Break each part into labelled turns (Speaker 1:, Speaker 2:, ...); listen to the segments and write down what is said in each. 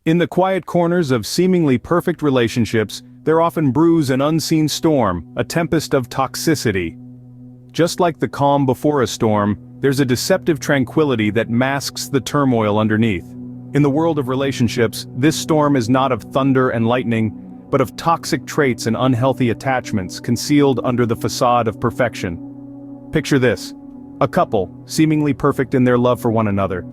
Speaker 1: In the quiet corners of seemingly perfect relationships, there often brews an unseen storm, a tempest of toxicity. Just like the calm before a storm, there's a deceptive tranquility that masks the turmoil underneath. In the world of relationships, this storm is not of thunder and lightning, but of toxic traits and unhealthy attachments concealed under the facade of perfection. Picture this: a couple, seemingly perfect in their love for one another.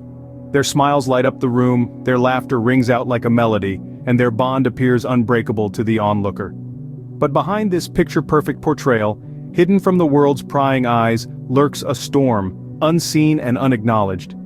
Speaker 1: Their smiles light up the room, their laughter rings out like a melody, and their bond appears unbreakable to the onlooker. But behind this picture-perfect portrayal, hidden from the world's prying eyes, lurks a storm, unseen and unacknowledged.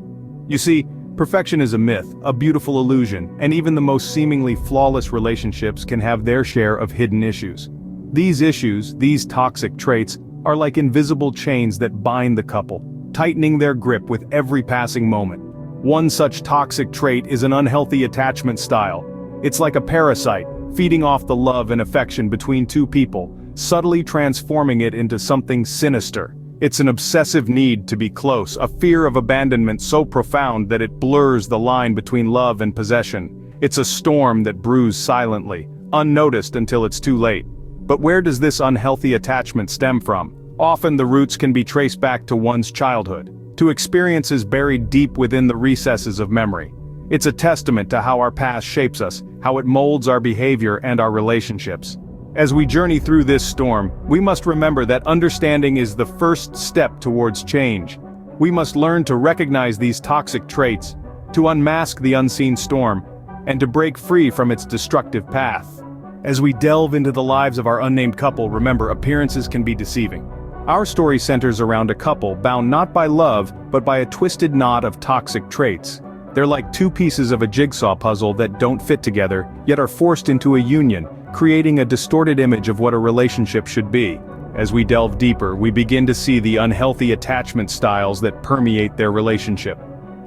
Speaker 1: You see, perfection is a myth, a beautiful illusion, and even the most seemingly flawless relationships can have their share of hidden issues. These issues, these toxic traits, are like invisible chains that bind the couple, tightening their grip with every passing moment. One such toxic trait is an unhealthy attachment style. It's like a parasite, feeding off the love and affection between two people, subtly transforming it into something sinister. It's an obsessive need to be close, a fear of abandonment so profound that it blurs the line between love and possession. It's a storm that brews silently, unnoticed until it's too late. But where does this unhealthy attachment stem from? Often the roots can be traced back to one's childhood, to experiences buried deep within the recesses of memory. It's a testament to how our past shapes us, how it molds our behavior and our relationships. As we journey through this storm, we must remember that understanding is the first step towards change. We must learn to recognize these toxic traits, to unmask the unseen storm, and to break free from its destructive path. As we delve into the lives of our unnamed couple, remember, appearances can be deceiving. Our story centers around a couple bound not by love, but by a twisted knot of toxic traits. They're like two pieces of a jigsaw puzzle that don't fit together, yet are forced into a union, creating a distorted image of what a relationship should be. As we delve deeper, we begin to see the unhealthy attachment styles that permeate their relationship.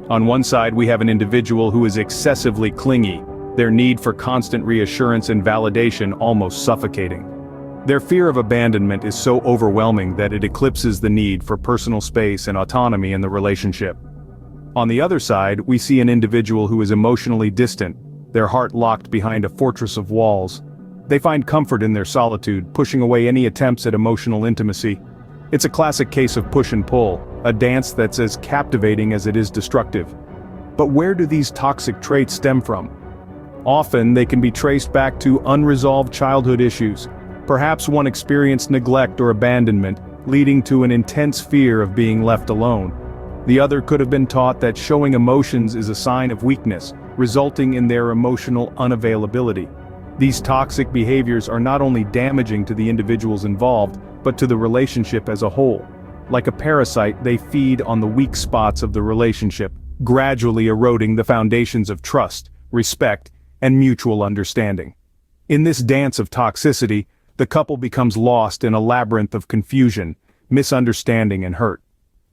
Speaker 1: On one side, we have an individual who is excessively clingy, their need for constant reassurance and validation almost suffocating. Their fear of abandonment is so overwhelming that it eclipses the need for personal space and autonomy in the relationship. On the other side, we see an individual who is emotionally distant, their heart locked behind a fortress of walls. They find comfort in their solitude, pushing away any attempts at emotional intimacy. It's a classic case of push and pull, a dance that's as captivating as it is destructive. But where do these toxic traits stem from? Often they can be traced back to unresolved childhood issues. Perhaps one experienced neglect or abandonment, leading to an intense fear of being left alone. The other could have been taught that showing emotions is a sign of weakness, resulting in their emotional unavailability. These toxic behaviors are not only damaging to the individuals involved, but to the relationship as a whole. Like a parasite, they feed on the weak spots of the relationship, gradually eroding the foundations of trust, respect, and mutual understanding. In this dance of toxicity, the couple becomes lost in a labyrinth of confusion, misunderstanding, and hurt.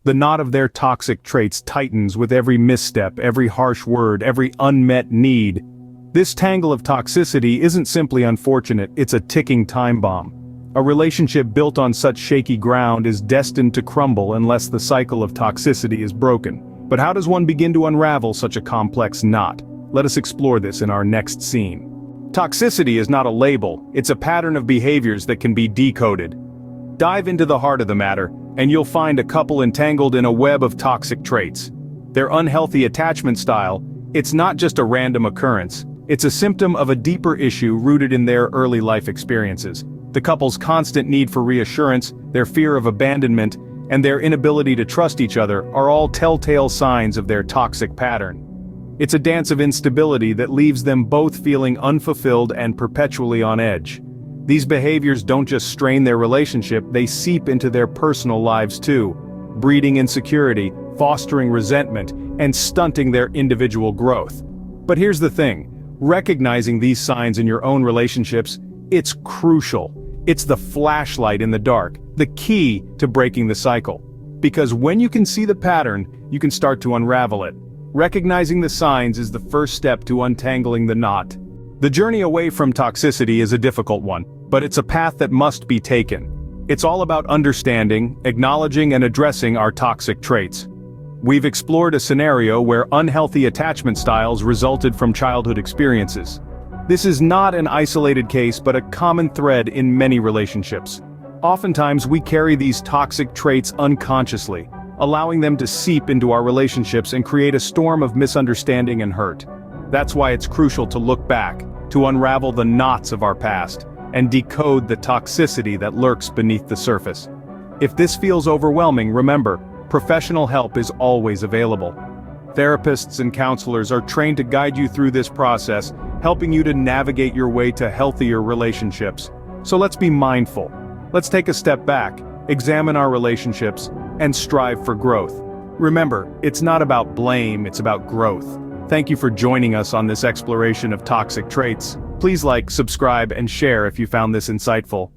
Speaker 1: The knot of their toxic traits tightens with every misstep, every harsh word, every unmet need. This tangle of toxicity isn't simply unfortunate, it's a ticking time bomb. A relationship built on such shaky ground is destined to crumble unless the cycle of toxicity is broken. But how does one begin to unravel such a complex knot? Let us explore this in our next scene. Toxicity is not a label, it's a pattern of behaviors that can be decoded. Dive into the heart of the matter, and you'll find a couple entangled in a web of toxic traits. Their unhealthy attachment style, it's not just a random occurrence, it's a symptom of a deeper issue rooted in their early life experiences. The couple's constant need for reassurance, their fear of abandonment, and their inability to trust each other are all telltale signs of their toxic pattern. It's a dance of instability that leaves them both feeling unfulfilled and perpetually on edge. These behaviors don't just strain their relationship, they seep into their personal lives too, breeding insecurity, fostering resentment, and stunting their individual growth. But here's the thing, recognizing these signs in your own relationships, it's crucial. It's the flashlight in the dark, the key to breaking the cycle. Because when you can see the pattern, you can start to unravel it. Recognizing the signs is the first step to untangling the knot. The journey away from toxicity is a difficult one, but it's a path that must be taken. It's all about understanding, acknowledging, and addressing our toxic traits. We've explored a scenario where unhealthy attachment styles resulted from childhood experiences. This is not an isolated case but a common thread in many relationships. Oftentimes we carry these toxic traits unconsciously, allowing them to seep into our relationships and create a storm of misunderstanding and hurt. That's why it's crucial to look back, to unravel the knots of our past, and decode the toxicity that lurks beneath the surface. If this feels overwhelming, remember, professional help is always available. Therapists and counselors are trained to guide you through this process, helping you to navigate your way to healthier relationships. So let's be mindful. Let's take a step back, examine our relationships, and strive for growth. Remember, it's not about blame, it's about growth. Thank you for joining us on this exploration of toxic traits. Please like, subscribe, and share if you found this insightful.